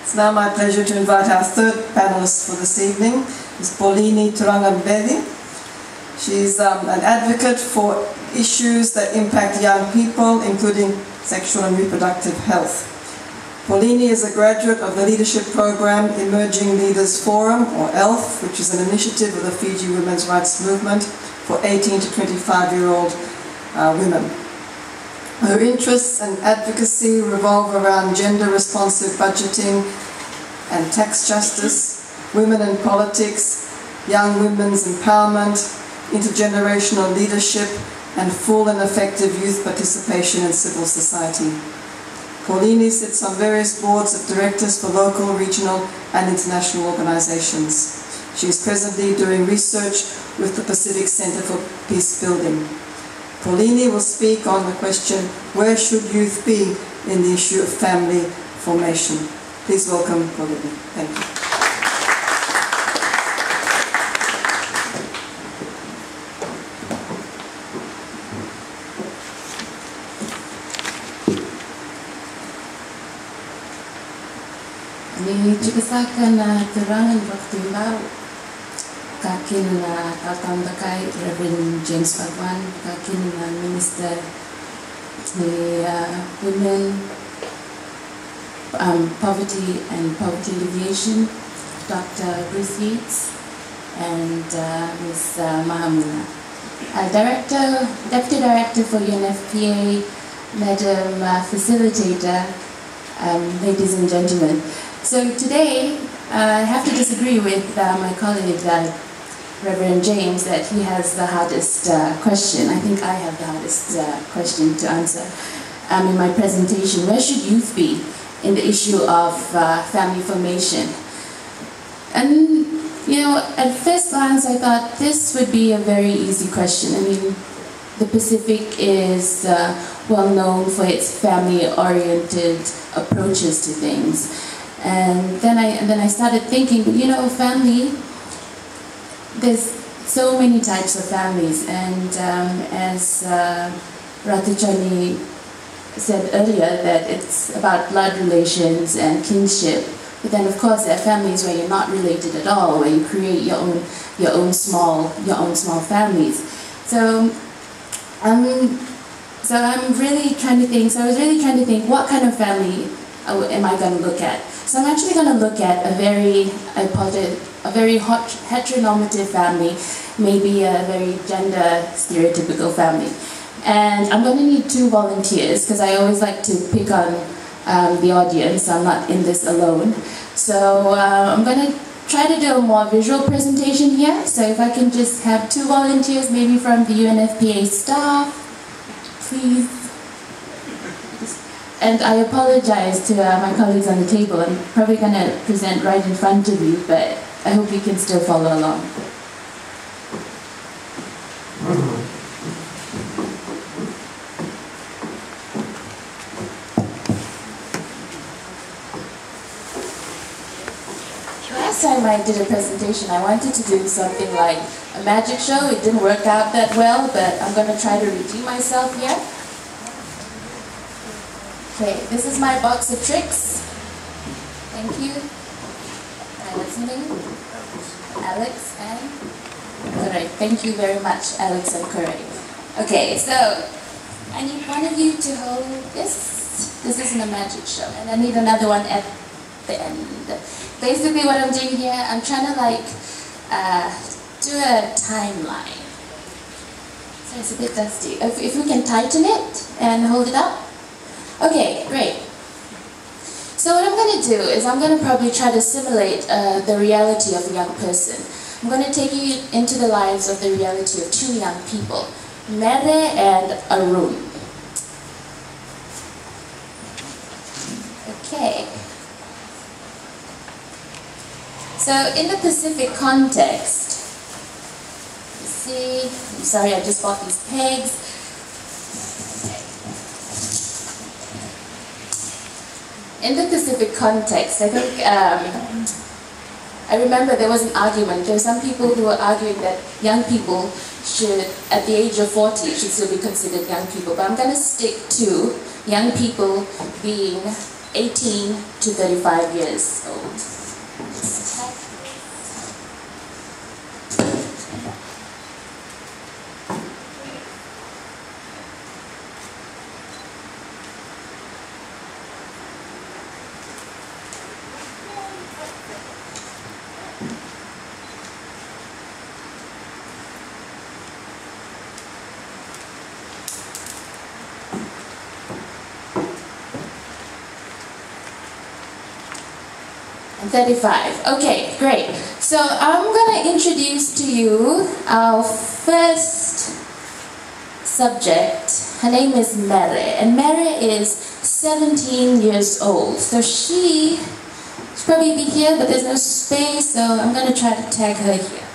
It's now my pleasure to invite our third panelist for this evening, Ms. Paulini Turagabeci. She's an advocate for issues that impact young people, including sexual and reproductive health. Paulini is a graduate of the leadership program Emerging Leaders Forum, or ELF, which is an initiative of the Fiji Women's Rights Movement for 18 to 25-year-old women. Her interests and advocacy revolve around gender-responsive budgeting and tax justice, women in politics, young women's empowerment, intergenerational leadership, and full and effective youth participation in civil society. Paulini sits on various boards of directors for local, regional, and international organizations. She is presently doing research with the Pacific Center for Peace Building. Paulini will speak on the question, where should youth be in the issue of family formation? Please welcome Paulini. Thank you. Diciptakan terangan waktu baru kakin Kaltam Bakai Reverend James Parwan, kakin Minister the Women, Poverty and Poverty Alleviation, Dr. Bruce Yates, and Ms. Mahamuna. Deputy Director for UNFPA, Madam Facilitator, ladies and gentlemen. So today, I have to disagree with my colleague, Reverend James, that he has the hardest question. I think I have the hardest question to answer in my presentation. Where should youth be in the issue of family formation? And, you know, at first glance, I thought this would be a very easy question. I mean, the Pacific is well known for its family-oriented approaches to things. And then I started thinking, you know, family, there's so many types of families, and as Ratu Joni said earlier, that it's about blood relations and kinship. But then, of course, there are families where you're not related at all, where you create your own small families. So I'm really trying to think. So I was really trying to think, what kind of family am I going to look at? So I'm actually going to look at a very heteronormative family, maybe a very gender stereotypical family. And I'm going to need 2 volunteers, because I always like to pick on the audience. I'm not in this alone. So I'm going to try to do a more visual presentation here. So if I can just have 2 volunteers, maybe from the UNFPA staff, please. And I apologize to my colleagues on the table. I'm probably going to present right in front of you, but I hope you can still follow along. Last time I did a presentation, I wanted to do something like a magic show. It didn't work out that well, but I'm going to try to redeem myself here. Okay, this is my box of tricks. Thank you. What's your name? Alex and Correct. Thank you very much, Alex and Correct. Okay, so I need one of you to hold this. This isn't a magic show, and I need another one at the end. Basically, what I'm doing here, I'm trying to like do a timeline. So it's a bit dusty. If we can tighten it and hold it up. Okay, great. So what I'm going to do is I'm going to probably try to simulate the reality of a young person. I'm going to take you into the lives of the reality of 2 young people, Mere and Arun. Okay. So in the Pacific context, you see, I'm sorry, I just bought these pegs. In the Pacific context, I think, I remember there was an argument. There were some people who were arguing that young people should, at the age of 40, should still be considered young people. But I'm going to stick to young people being 18 to 35 years old. And 35. Okay, great. So I'm going to introduce to you our first subject. Her name is Mere, and Mere is 17 years old. So she should probably be here, but there's no space, so I'm going to try to tag her here.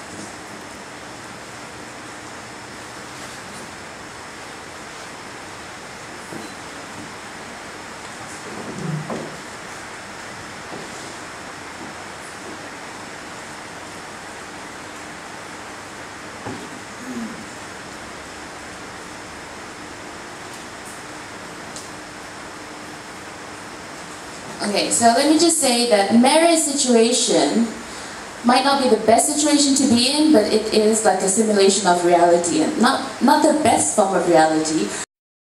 Okay, so let me just say that Mary's situation might not be the best situation to be in, but it is like a simulation of reality, and not the best form of reality.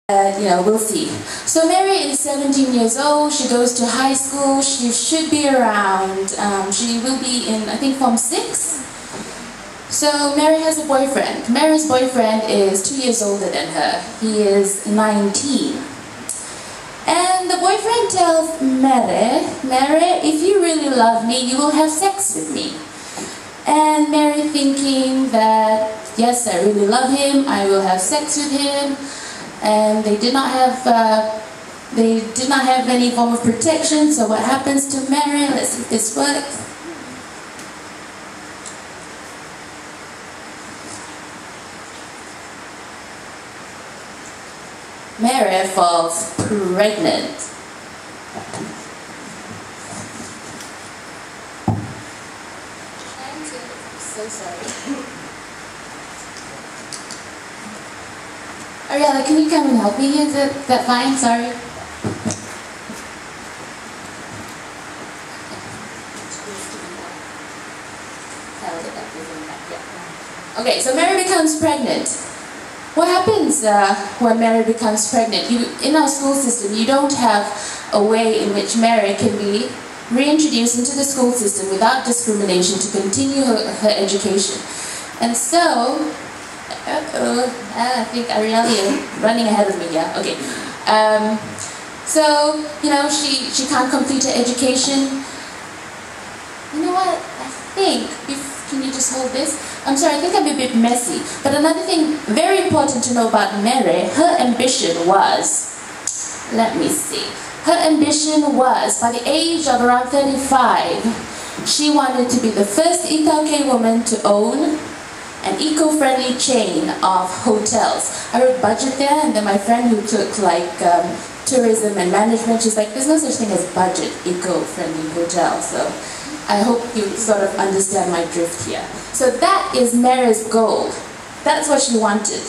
You know, we'll see. So Mary is 17 years old, she goes to high school, she should be around, she will be in, I think, Form 6. So Mary has a boyfriend. Mary's boyfriend is 2 years older than her. He is 19. And the boyfriend tells Mary, if you really love me, you will have sex with me. And Mary, thinking that, yes, I really love him, I will have sex with him. And they did not have any form of protection. So what happens to Mary? Let's see if this works. Mary falls pregnant. So sorry. Ariella, can you come and help me? Is that fine? Sorry. Okay, so Mary becomes pregnant. What happens when Mary becomes pregnant? In our school system, you don't have a way in which Mary can be reintroduced into the school system without discrimination to continue her education. And so, I think Ariella is running ahead of me, yeah? Okay. So, you know, she can't complete her education. You know what? I think, can you just hold this? I'm sorry, I think I'm a bit messy. But another thing very important to know about Mary, her ambition was, let me see. Her ambition was, by the age of around 35, she wanted to be the first Itauke woman to own an eco-friendly chain of hotels. I wrote budget there, and then my friend who took like tourism and management, she's like, there's no such thing as budget eco-friendly hotel. So I hope you sort of understand my drift here. So that is Mary's goal. That's what she wanted.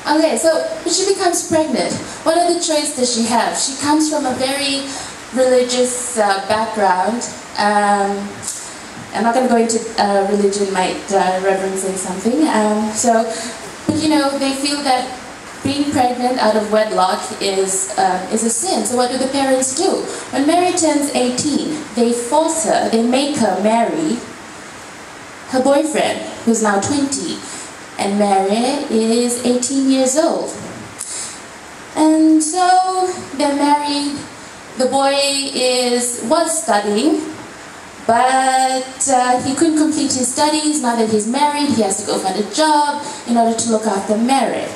Okay, so when she becomes pregnant, what other choice does she have? She comes from a very religious background. I'm not going to go into religion, might Reverend say something. But you know, they feel that being pregnant out of wedlock is a sin. So what do the parents do? When Mary turns 18, they force her, they make her marry her boyfriend, who's now 20. And Mary is 18 years old. And so they're married. The boy was studying, but he couldn't complete his studies. Now that he's married, he has to go find a job in order to look after Mary.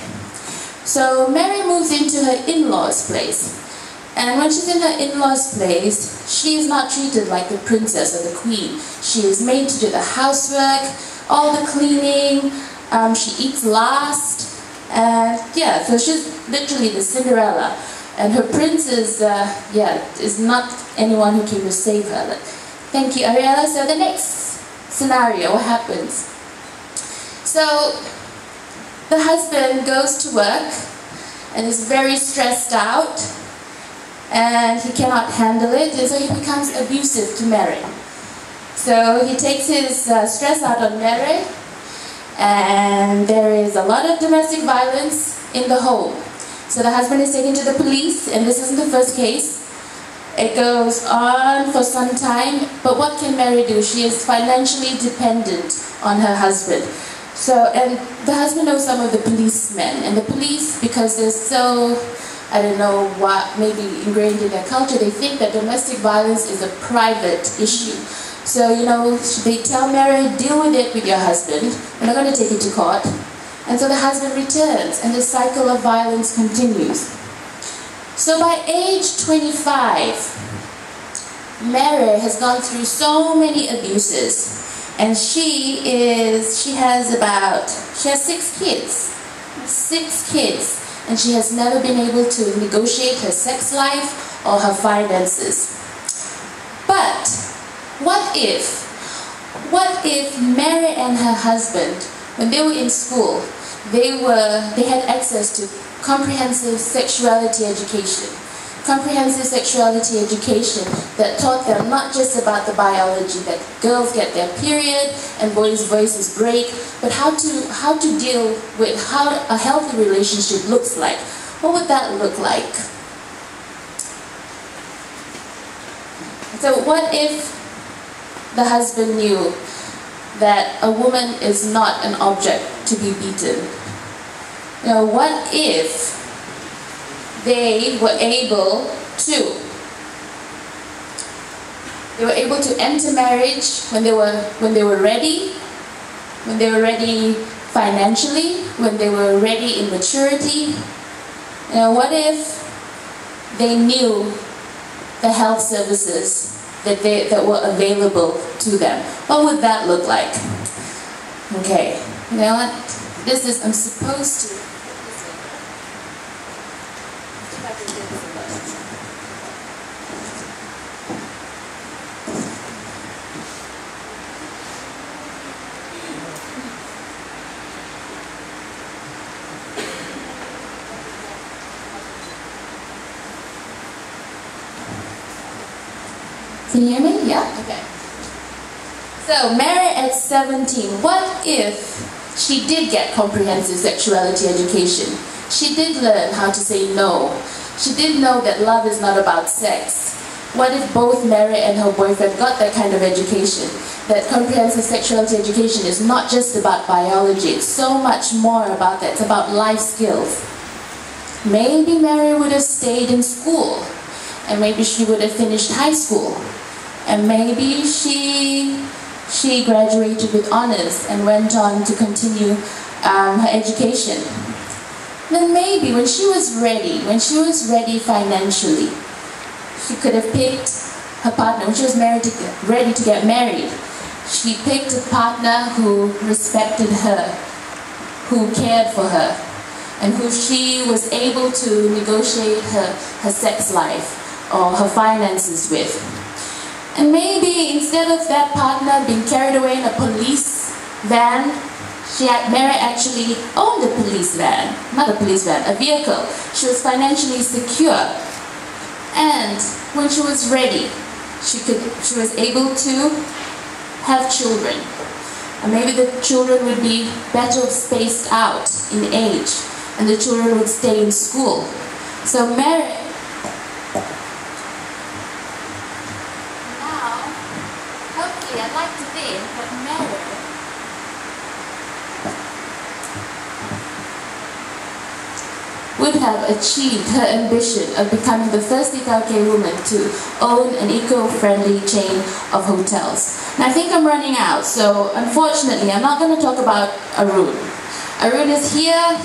So Mary moves into her in-laws' place. And when she's in her in-laws' place, she is not treated like the princess or the queen. She is made to do the housework, all the cleaning, she eats last, and yeah, so she's literally the Cinderella. And her prince is, is not anyone who came to save her. Thank you, Ariella. So the next scenario, what happens? So the husband goes to work and is very stressed out. and he cannot handle it, and so he becomes abusive to Mary. So he takes his stress out on Mary, and there is a lot of domestic violence in the home. So the husband is taken to the police, and this isn't the first case. It goes on for some time, but what can Mary do? She is financially dependent on her husband. So, and the husband knows some of the policemen, and the police, because they're so, I don't know what, maybe ingrained in their culture, they think that domestic violence is a private issue. So, you know, they tell Mary, deal with it with your husband, we're not going to take it to court. And so the husband returns, and the cycle of violence continues. So by age 25, Mary has gone through so many abuses, and she has 6 kids. 6 kids. And she has never been able to negotiate her sex life or her finances. But what if Mary and her husband, when they were in school, they had access to comprehensive sexuality education. Comprehensive sexuality education that taught them not just about the biology, that girls get their period and boys' voices break, but how to deal with how a healthy relationship looks like. What would that look like? So what if the husband knew that a woman is not an object to be beaten? You know, what if they were able to enter marriage when they were ready financially, when they were ready in maturity? You know, what if they knew the health services that were available to them? What would that look like? Okay, you know what? I'm supposed to. Can you hear me? Yeah? Okay. So, Mary at 17, what if she did get comprehensive sexuality education? She did learn how to say no. She did know that love is not about sex. What if both Mary and her boyfriend got that kind of education? That comprehensive sexuality education is not just about biology, it's so much more about that. It's about life skills. Maybe Mary would have stayed in school, and maybe she would have finished high school. And maybe she graduated with honors and went on to continue her education. Then maybe when she was ready financially, she could have picked her partner. When she was ready to get married, she picked a partner who respected her, who cared for her, and who she was able to negotiate her sex life or her finances with. And maybe instead of that partner being carried away in a police van, Mary actually owned a police van, not a police van, a vehicle. She was financially secure. And when she was ready, she was able to have children. And maybe the children would be better spaced out in age, and the children would stay in school. So Mary, I'd like to think that Mary would have achieved her ambition of becoming the first Itaukei woman to own an eco-friendly chain of hotels. And I think I'm running out, so unfortunately I'm not going to talk about Arun. Arun is here,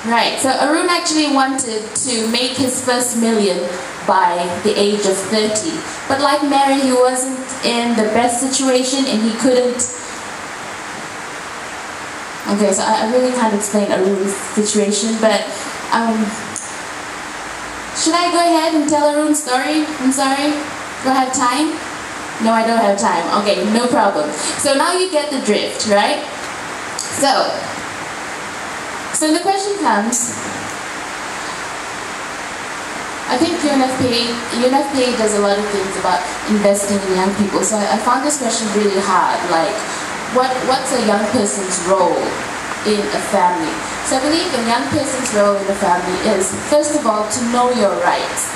Right, so Arun actually wanted to make his first million by the age of 30. But like Mary, he wasn't in the best situation and he couldn't... Okay, so I really can't explain Arun's situation, but should I go ahead and tell Arun's story? I'm sorry, do I have time? No, I don't have time. Okay, no problem. So now you get the drift, right? So the question comes, I think UNFPA does a lot of things about investing in young people. So I found this question really hard. Like, what's a young person's role in a family? So I believe a young person's role in a family is, first of all, to know your rights.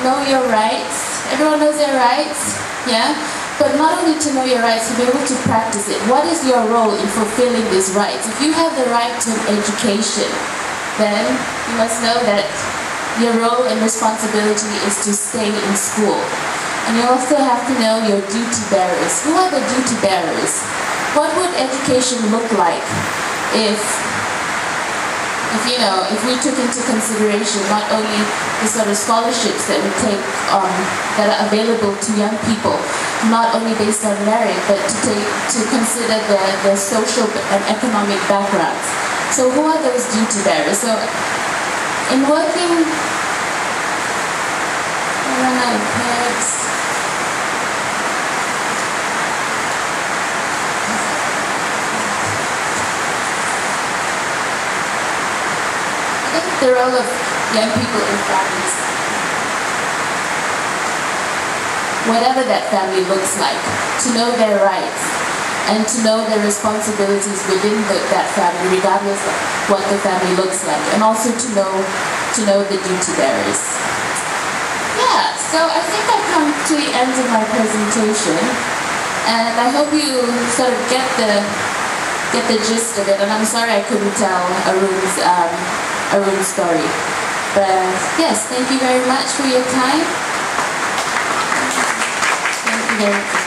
Know your rights. Everyone knows their rights, yeah? But not only to know your rights, to be able to practice it. What is your role in fulfilling these rights? If you have the right to education, then you must know that your role and responsibility is to stay in school. And you also have to know your duty bearers. Who are the duty bearers? What would education look like if we took into consideration not only the sort of scholarships that we take that are available to young people, not only based on merit, but to consider their social and economic backgrounds. So who are those duty bearers? So in working, I run out of pegs. The role of young people in families, whatever that family looks like, to know their rights and to know their responsibilities within that family, regardless of what the family looks like, and also to know the duty bearers. Yeah, so I think I've come to the end of my presentation, and I hope you sort of get the gist of it. And I'm sorry I couldn't tell Arun's story. But yes, thank you very much for your time. Thank you very much.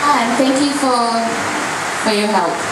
And thank you for your help.